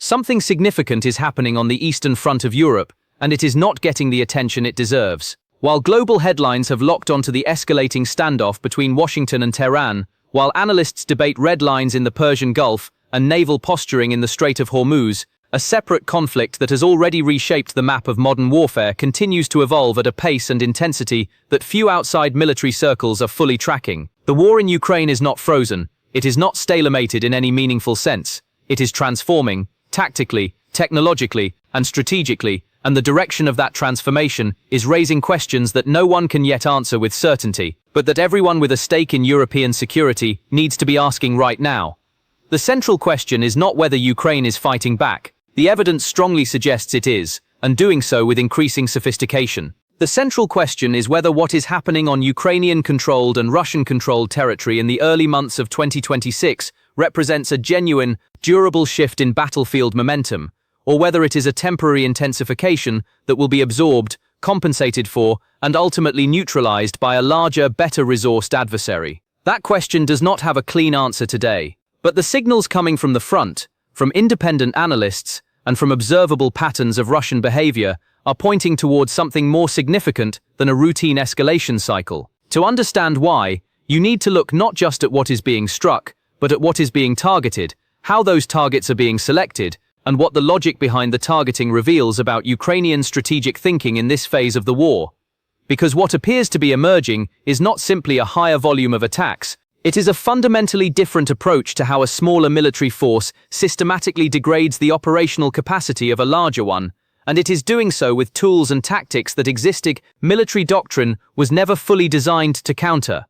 Something significant is happening on the eastern front of Europe, and it is not getting the attention it deserves. While global headlines have locked onto the escalating standoff between Washington and Tehran, while analysts debate red lines in the Persian Gulf and naval posturing in the Strait of Hormuz, a separate conflict that has already reshaped the map of modern warfare continues to evolve at a pace and intensity that few outside military circles are fully tracking. The war in Ukraine is not frozen. It is not stalemated in any meaningful sense. It is transforming, tactically, technologically, and strategically, and the direction of that transformation is raising questions that no one can yet answer with certainty, but that everyone with a stake in European security needs to be asking right now. The central question is not whether Ukraine is fighting back. The evidence strongly suggests it is, and doing so with increasing sophistication. The central question is whether what is happening on Ukrainian-controlled and Russian-controlled territory in the early months of 2026 represents a genuine, durable shift in battlefield momentum, or whether it is a temporary intensification that will be absorbed, compensated for, and ultimately neutralized by a larger, better-resourced adversary. That question does not have a clean answer today, but the signals coming from the front, from independent analysts, and from observable patterns of Russian behavior are pointing towards something more significant than a routine escalation cycle. To understand why, you need to look not just at what is being struck, but at what is being targeted, how those targets are being selected, and what the logic behind the targeting reveals about Ukrainian strategic thinking in this phase of the war. Because what appears to be emerging is not simply a higher volume of attacks, it is a fundamentally different approach to how a smaller military force systematically degrades the operational capacity of a larger one, and it is doing so with tools and tactics that existing military doctrine was never fully designed to counter.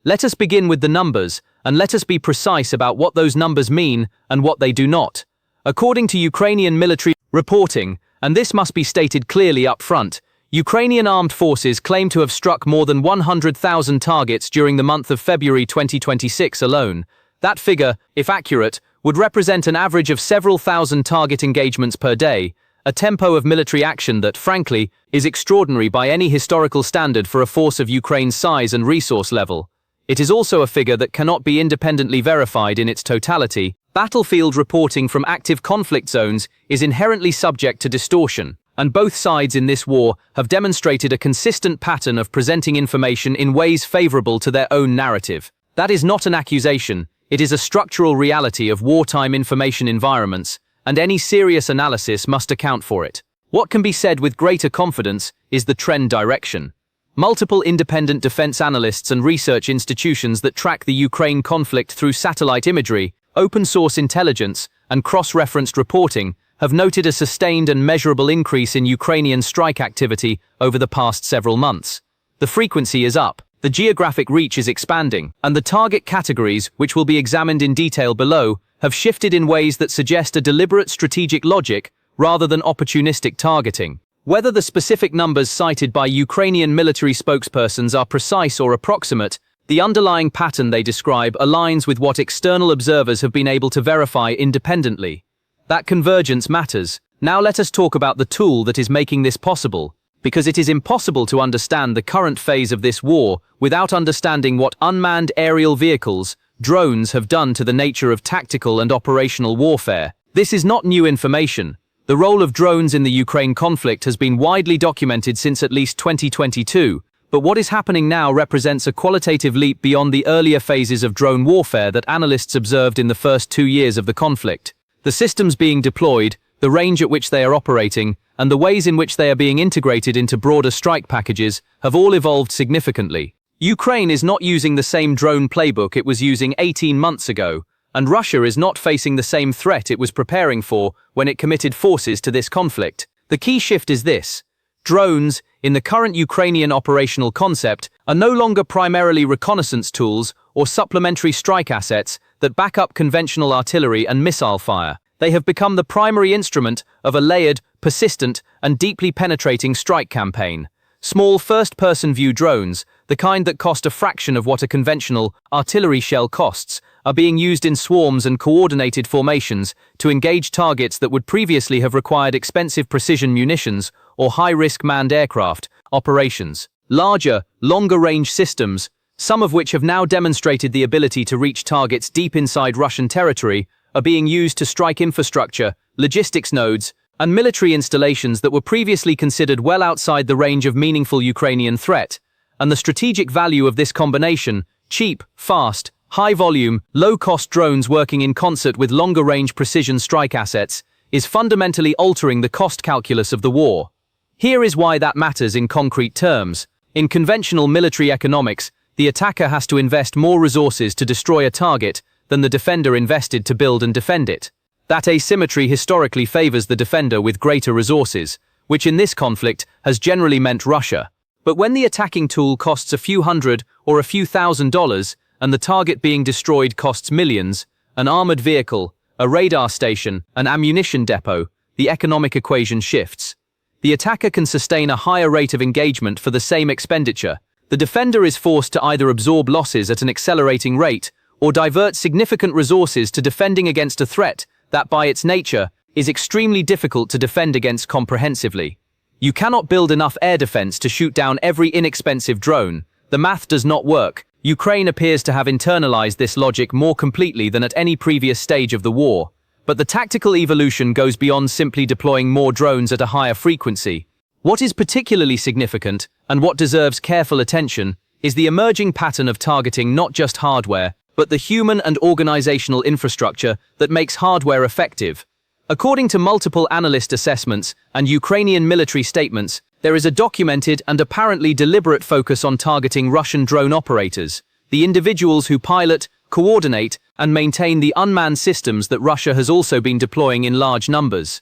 Let us begin with the numbers, and let us be precise about what those numbers mean and what they do not. According to Ukrainian military reporting, and this must be stated clearly up front, Ukrainian armed forces claim to have struck more than 100,000 targets during the month of February 2026 alone. That figure, if accurate, would represent an average of several thousand target engagements per day, a tempo of military action that, frankly, is extraordinary by any historical standard for a force of Ukraine's size and resource level. It is also a figure that cannot be independently verified in its totality. Battlefield reporting from active conflict zones is inherently subject to distortion, and both sides in this war have demonstrated a consistent pattern of presenting information in ways favorable to their own narrative. That is not an accusation, it is a structural reality of wartime information environments, and any serious analysis must account for it. What can be said with greater confidence is the trend direction. Multiple independent defense analysts and research institutions that track the Ukraine conflict through satellite imagery, open-source intelligence, and cross-referenced reporting have noted a sustained and measurable increase in Ukrainian strike activity over the past several months. The frequency is up, the geographic reach is expanding, and the target categories, which will be examined in detail below, have shifted in ways that suggest a deliberate strategic logic rather than opportunistic targeting. Whether the specific numbers cited by Ukrainian military spokespersons are precise or approximate, the underlying pattern they describe aligns with what external observers have been able to verify independently. That convergence matters. Now let us talk about the tool that is making this possible, because it is impossible to understand the current phase of this war without understanding what unmanned aerial vehicles, drones, have done to the nature of tactical and operational warfare. This is not new information. The role of drones in the Ukraine conflict has been widely documented since at least 2022, but what is happening now represents a qualitative leap beyond the earlier phases of drone warfare that analysts observed in the first 2 years of the conflict. The systems being deployed, the range at which they are operating, and the ways in which they are being integrated into broader strike packages have all evolved significantly. Ukraine is not using the same drone playbook it was using 18 months ago, and Russia is not facing the same threat it was preparing for when it committed forces to this conflict. The key shift is this: drones, in the current Ukrainian operational concept, are no longer primarily reconnaissance tools or supplementary strike assets that back up conventional artillery and missile fire. They have become the primary instrument of a layered, persistent, and deeply penetrating strike campaign. Small first-person view drones, the kind that cost a fraction of what a conventional artillery shell costs, are being used in swarms and coordinated formations to engage targets that would previously have required expensive precision munitions or high-risk manned aircraft operations. Larger, longer-range systems, some of which have now demonstrated the ability to reach targets deep inside Russian territory, are being used to strike infrastructure logistics nodes, and military installations that were previously considered well outside the range of meaningful Ukrainian threat. And the strategic value of this combination, cheap, fast, high-volume, low-cost drones working in concert with longer-range precision strike assets, is fundamentally altering the cost calculus of the war. Here is why that matters in concrete terms. In conventional military economics, the attacker has to invest more resources to destroy a target than the defender invested to build and defend it. That asymmetry historically favors the defender with greater resources, which in this conflict has generally meant Russia. But when the attacking tool costs a few hundred or a few $1,000s, and the target being destroyed costs millions, an armored vehicle, a radar station, an ammunition depot, the economic equation shifts. The attacker can sustain a higher rate of engagement for the same expenditure. The defender is forced to either absorb losses at an accelerating rate or divert significant resources to defending against a threat that, by its nature, is extremely difficult to defend against comprehensively. You cannot build enough air defense to shoot down every inexpensive drone. The math does not work. Ukraine appears to have internalized this logic more completely than at any previous stage of the war. But the tactical evolution goes beyond simply deploying more drones at a higher frequency. What is particularly significant, and what deserves careful attention, is the emerging pattern of targeting not just hardware, but the human and organizational infrastructure that makes hardware effective. According to multiple analyst assessments and Ukrainian military statements, there is a documented and apparently deliberate focus on targeting Russian drone operators, the individuals who pilot, coordinate, and maintain the unmanned systems that Russia has also been deploying in large numbers.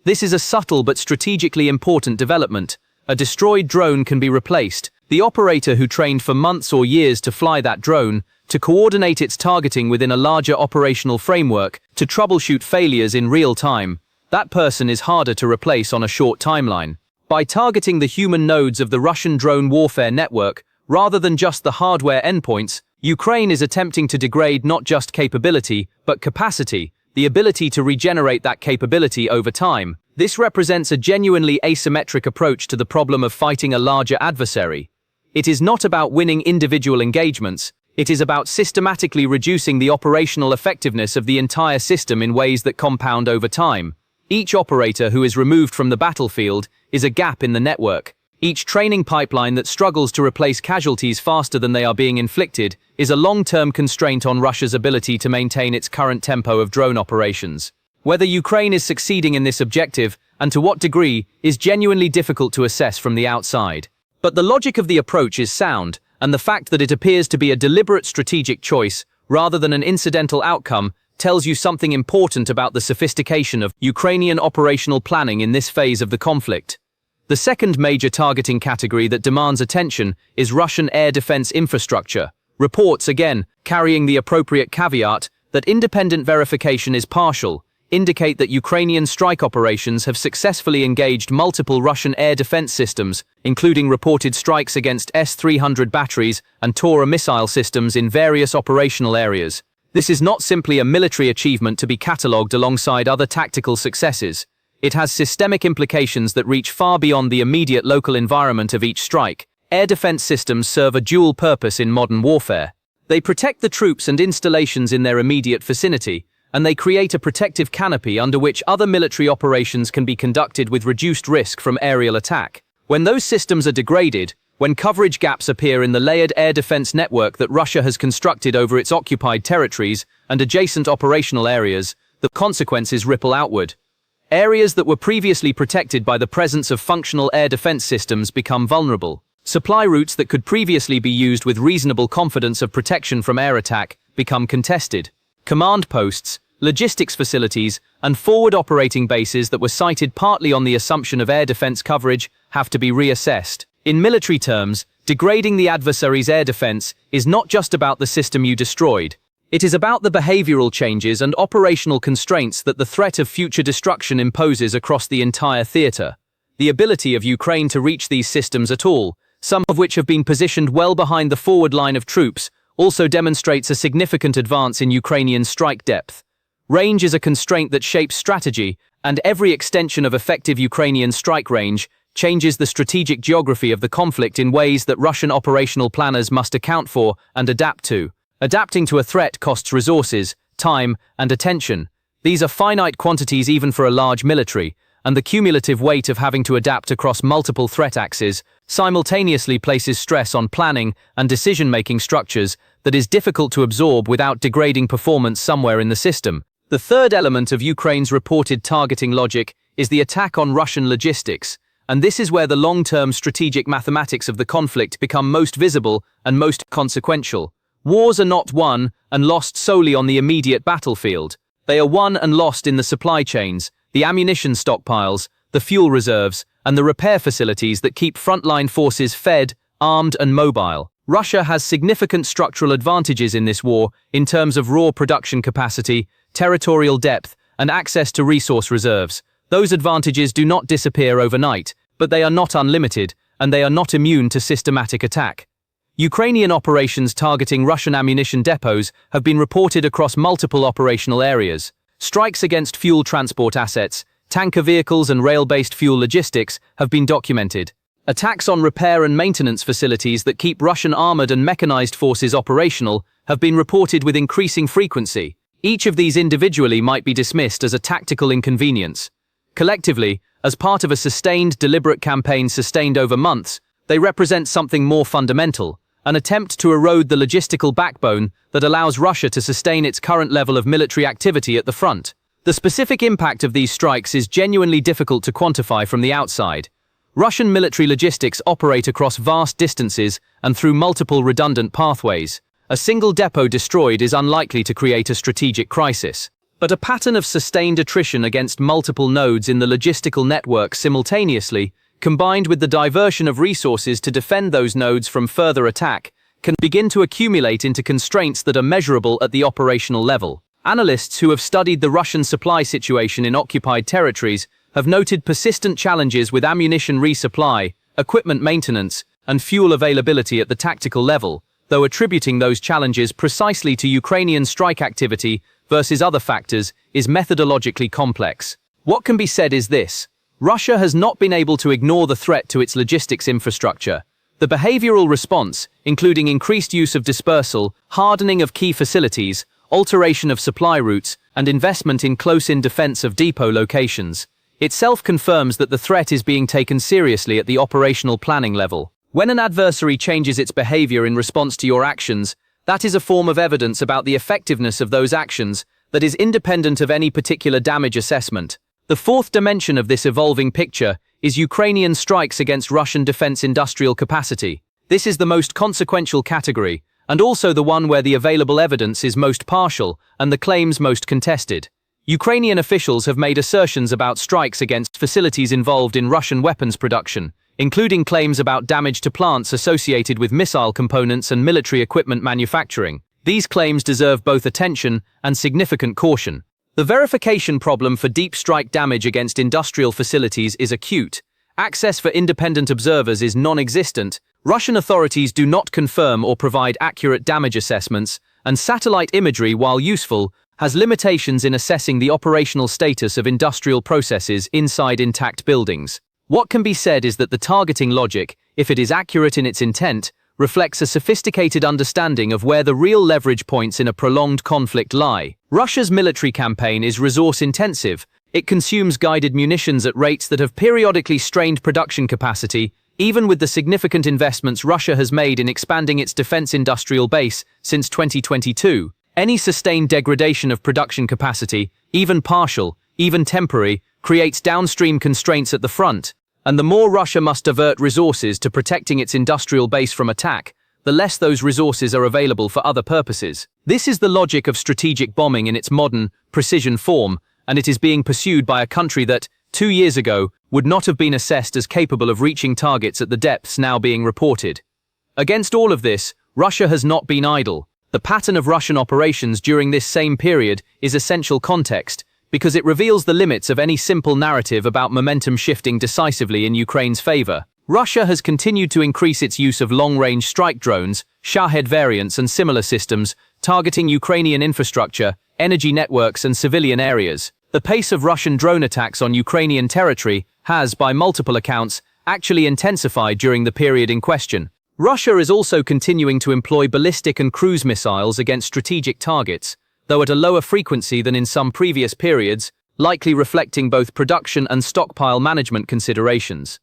This is a subtle but strategically important development. A destroyed drone can be replaced. The operator who trained for months or years to fly that drone, to coordinate its targeting within a larger operational framework, to troubleshoot failures in real time, that person is harder to replace on a short timeline. By targeting the human nodes of the Russian drone warfare network, rather than just the hardware endpoints, Ukraine is attempting to degrade not just capability, but capacity, the ability to regenerate that capability over time. This represents a genuinely asymmetric approach to the problem of fighting a larger adversary. It is not about winning individual engagements, it is about systematically reducing the operational effectiveness of the entire system in ways that compound over time. Each operator who is removed from the battlefield is a gap in the network. Each training pipeline that struggles to replace casualties faster than they are being inflicted is a long-term constraint on Russia's ability to maintain its current tempo of drone operations. Whether Ukraine is succeeding in this objective, and to what degree, is genuinely difficult to assess from the outside. But the logic of the approach is sound, and the fact that it appears to be a deliberate strategic choice, rather than an incidental outcome, tells you something important about the sophistication of Ukrainian operational planning in this phase of the conflict. The second major targeting category that demands attention is Russian air defense infrastructure. Reports, again, carrying the appropriate caveat that independent verification is partial, indicate that Ukrainian strike operations have successfully engaged multiple Russian air defense systems, including reported strikes against S-300 batteries and Tora missile systems in various operational areas. This is not simply a military achievement to be catalogued alongside other tactical successes. It has systemic implications that reach far beyond the immediate local environment of each strike. Air defense systems serve a dual purpose in modern warfare. They protect the troops and installations in their immediate vicinity, and they create a protective canopy under which other military operations can be conducted with reduced risk from aerial attack. When those systems are degraded, when coverage gaps appear in the layered air defense network that Russia has constructed over its occupied territories and adjacent operational areas, the consequences ripple outward. Areas that were previously protected by the presence of functional air defense systems become vulnerable. Supply routes that could previously be used with reasonable confidence of protection from air attack become contested. Command posts, logistics facilities, and forward operating bases that were sited partly on the assumption of air defense coverage have to be reassessed. In military terms, degrading the adversary's air defense is not just about the system you destroyed. It is about the behavioral changes and operational constraints that the threat of future destruction imposes across the entire theater. The ability of Ukraine to reach these systems at all, some of which have been positioned well behind the forward line of troops, also demonstrates a significant advance in Ukrainian strike depth. Range is a constraint that shapes strategy, and every extension of effective Ukrainian strike range changes the strategic geography of the conflict in ways that Russian operational planners must account for and adapt to. Adapting to a threat costs resources, time, and attention. These are finite quantities even for a large military, and the cumulative weight of having to adapt across multiple threat axes simultaneously places stress on planning and decision-making structures that is difficult to absorb without degrading performance somewhere in the system. The third element of Ukraine's reported targeting logic is the attack on Russian logistics, and this is where the long-term strategic mathematics of the conflict become most visible and most consequential. Wars are not won and lost solely on the immediate battlefield. They are won and lost in the supply chains, the ammunition stockpiles, the fuel reserves, and the repair facilities that keep frontline forces fed, armed, and mobile. Russia has significant structural advantages in this war in terms of raw production capacity, territorial depth, and access to resource reserves. Those advantages do not disappear overnight, but they are not unlimited, and they are not immune to systematic attack. Ukrainian operations targeting Russian ammunition depots have been reported across multiple operational areas. Strikes against fuel transport assets, tanker vehicles, and rail-based fuel logistics have been documented. Attacks on repair and maintenance facilities that keep Russian armored and mechanized forces operational have been reported with increasing frequency. Each of these individually might be dismissed as a tactical inconvenience. Collectively, as part of a sustained, deliberate campaign sustained over months, they represent something more fundamental, an attempt to erode the logistical backbone that allows Russia to sustain its current level of military activity at the front. The specific impact of these strikes is genuinely difficult to quantify from the outside. Russian military logistics operate across vast distances and through multiple redundant pathways. A single depot destroyed is unlikely to create a strategic crisis. But a pattern of sustained attrition against multiple nodes in the logistical network simultaneously, combined with the diversion of resources to defend those nodes from further attack, can begin to accumulate into constraints that are measurable at the operational level. Analysts who have studied the Russian supply situation in occupied territories have noted persistent challenges with ammunition resupply, equipment maintenance, and fuel availability at the tactical level, though attributing those challenges precisely to Ukrainian strike activity versus other factors is methodologically complex. What can be said is this: Russia has not been able to ignore the threat to its logistics infrastructure. The behavioral response, including increased use of dispersal, hardening of key facilities, alteration of supply routes, and investment in close-in defense of depot locations, itself confirms that the threat is being taken seriously at the operational planning level. When an adversary changes its behavior in response to your actions, that is a form of evidence about the effectiveness of those actions that is independent of any particular damage assessment. The fourth dimension of this evolving picture is Ukrainian strikes against Russian defense industrial capacity. This is the most consequential category, and also the one where the available evidence is most partial and the claims most contested. Ukrainian officials have made assertions about strikes against facilities involved in Russian weapons production, including claims about damage to plants associated with missile components and military equipment manufacturing. These claims deserve both attention and significant caution. The verification problem for deep strike damage against industrial facilities is acute. Access for independent observers is non-existent. Russian authorities do not confirm or provide accurate damage assessments, and satellite imagery, while useful, has limitations in assessing the operational status of industrial processes inside intact buildings. What can be said is that the targeting logic, if it is accurate in its intent, reflects a sophisticated understanding of where the real leverage points in a prolonged conflict lie. Russia's military campaign is resource-intensive. It consumes guided munitions at rates that have periodically strained production capacity, even with the significant investments Russia has made in expanding its defense industrial base since 2022. Any sustained degradation of production capacity, even partial, even temporary, creates downstream constraints at the front, and the more Russia must divert resources to protecting its industrial base from attack, the less those resources are available for other purposes. This is the logic of strategic bombing in its modern, precision form, and it is being pursued by a country that, 2 years ago, would not have been assessed as capable of reaching targets at the depths now being reported. Against all of this, Russia has not been idle. The pattern of Russian operations during this same period is essential context, because it reveals the limits of any simple narrative about momentum shifting decisively in Ukraine's favor. Russia has continued to increase its use of long-range strike drones, Shahed variants and similar systems, targeting Ukrainian infrastructure, energy networks and civilian areas. The pace of Russian drone attacks on Ukrainian territory has, by multiple accounts, actually intensified during the period in question. Russia is also continuing to employ ballistic and cruise missiles against strategic targets, though at a lower frequency than in some previous periods, likely reflecting both production and stockpile management considerations.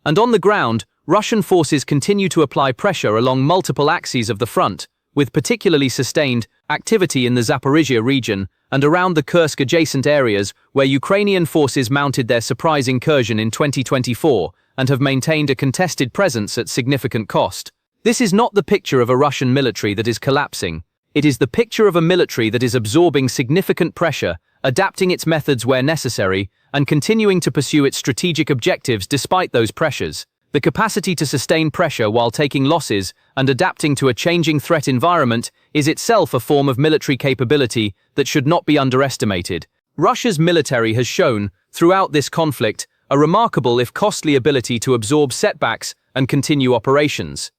And on the ground, Russian forces continue to apply pressure along multiple axes of the front, with particularly sustained activity in the Zaporizhia region and around the Kursk-adjacent areas where Ukrainian forces mounted their surprise incursion in 2024 and have maintained a contested presence at significant cost. This is not the picture of a Russian military that is collapsing. It is the picture of a military that is absorbing significant pressure, adapting its methods where necessary, and continuing to pursue its strategic objectives despite those pressures. The capacity to sustain pressure while taking losses and adapting to a changing threat environment is itself a form of military capability that should not be underestimated. Russia's military has shown, throughout this conflict, a remarkable if costly ability to absorb setbacks and continue operations.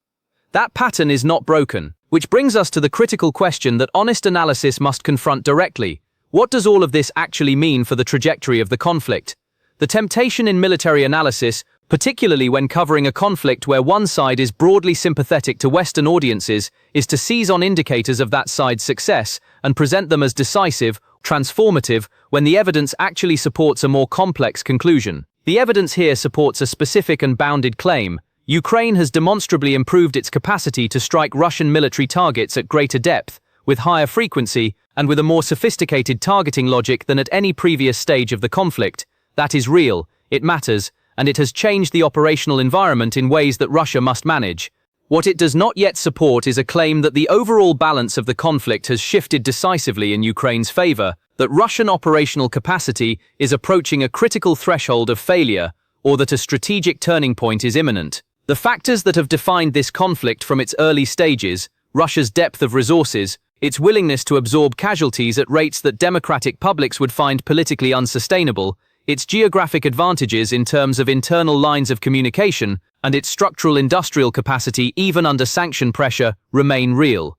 That pattern is not broken, which brings us to the critical question that honest analysis must confront directly. What does all of this actually mean for the trajectory of the conflict? The temptation in military analysis, particularly when covering a conflict where one side is broadly sympathetic to Western audiences, is to seize on indicators of that side's success and present them as decisive, transformative, when the evidence actually supports a more complex conclusion. The evidence here supports a specific and bounded claim. Ukraine has demonstrably improved its capacity to strike Russian military targets at greater depth, with higher frequency, and with a more sophisticated targeting logic than at any previous stage of the conflict. That is real, it matters, and it has changed the operational environment in ways that Russia must manage. What it does not yet support is a claim that the overall balance of the conflict has shifted decisively in Ukraine's favor, that Russian operational capacity is approaching a critical threshold of failure, or that a strategic turning point is imminent. The factors that have defined this conflict from its early stages, Russia's depth of resources, its willingness to absorb casualties at rates that democratic publics would find politically unsustainable, its geographic advantages in terms of internal lines of communication, and its structural industrial capacity even under sanction pressure, remain real.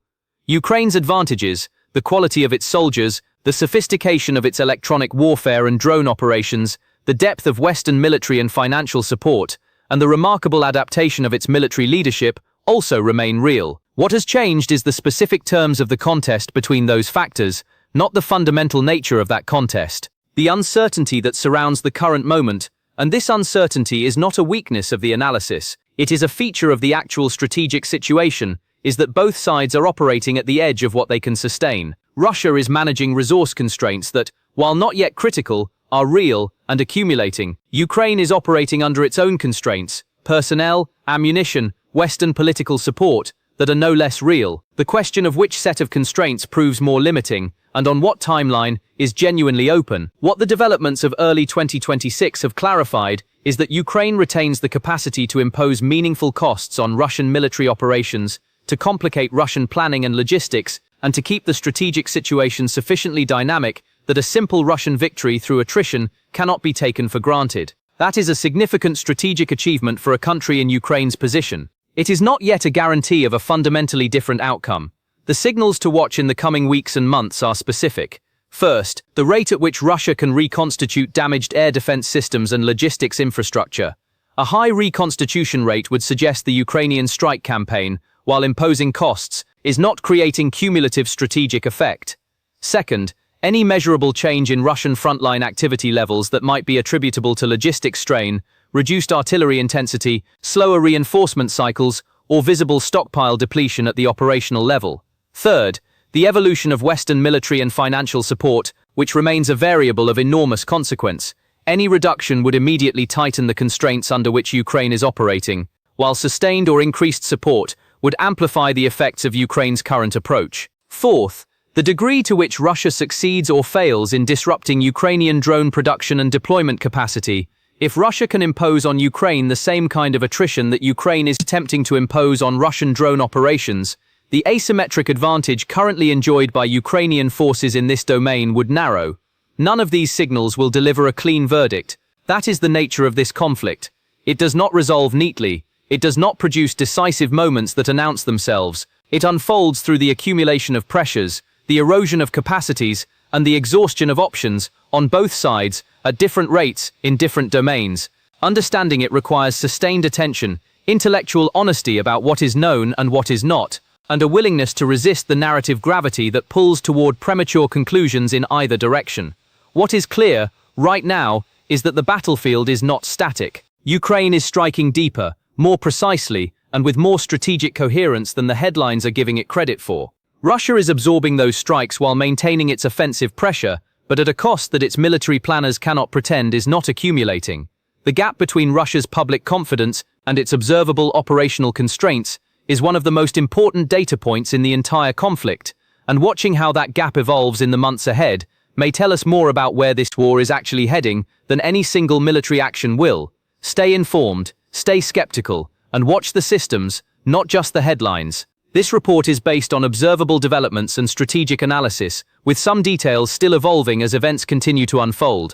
Ukraine's advantages, the quality of its soldiers, the sophistication of its electronic warfare and drone operations, the depth of Western military and financial support, and the remarkable adaptation of its military leadership also remain real. What has changed is the specific terms of the contest between those factors, not the fundamental nature of that contest. The uncertainty that surrounds the current moment, and this uncertainty is not a weakness of the analysis, it is a feature of the actual strategic situation, is that both sides are operating at the edge of what they can sustain. Russia is managing resource constraints that, while not yet critical, are real and accumulating. Ukraine is operating under its own constraints, personnel, ammunition, Western political support, that are no less real. The question of which set of constraints proves more limiting, and on what timeline, is genuinely open. What the developments of early 2026 have clarified is that Ukraine retains the capacity to impose meaningful costs on Russian military operations, to complicate Russian planning and logistics, and to keep the strategic situation sufficiently dynamic that a simple Russian victory through attrition cannot be taken for granted. That is a significant strategic achievement for a country in Ukraine's position. It is not yet a guarantee of a fundamentally different outcome. The signals to watch in the coming weeks and months are specific. First, the rate at which Russia can reconstitute damaged air defense systems and logistics infrastructure. A high reconstitution rate would suggest the Ukrainian strike campaign, while imposing costs, is not creating cumulative strategic effect. Second, any measurable change in Russian frontline activity levels that might be attributable to logistics strain, reduced artillery intensity, slower reinforcement cycles, or visible stockpile depletion at the operational level. Third, the evolution of Western military and financial support, which remains a variable of enormous consequence. Any reduction would immediately tighten the constraints under which Ukraine is operating, while sustained or increased support would amplify the effects of Ukraine's current approach. Fourth, the degree to which Russia succeeds or fails in disrupting Ukrainian drone production and deployment capacity. If Russia can impose on Ukraine the same kind of attrition that Ukraine is attempting to impose on Russian drone operations, the asymmetric advantage currently enjoyed by Ukrainian forces in this domain would narrow. None of these signals will deliver a clean verdict. That is the nature of this conflict. It does not resolve neatly. It does not produce decisive moments that announce themselves. It unfolds through the accumulation of pressures, the erosion of capacities, and the exhaustion of options, on both sides, at different rates, in different domains. Understanding it requires sustained attention, intellectual honesty about what is known and what is not, and a willingness to resist the narrative gravity that pulls toward premature conclusions in either direction. What is clear, right now, is that the battlefield is not static. Ukraine is striking deeper, more precisely, and with more strategic coherence than the headlines are giving it credit for. Russia is absorbing those strikes while maintaining its offensive pressure, but at a cost that its military planners cannot pretend is not accumulating. The gap between Russia's public confidence and its observable operational constraints is one of the most important data points in the entire conflict, and watching how that gap evolves in the months ahead may tell us more about where this war is actually heading than any single military action will. Stay informed, stay skeptical, and watch the systems, not just the headlines. This report is based on observable developments and strategic analysis, with some details still evolving as events continue to unfold.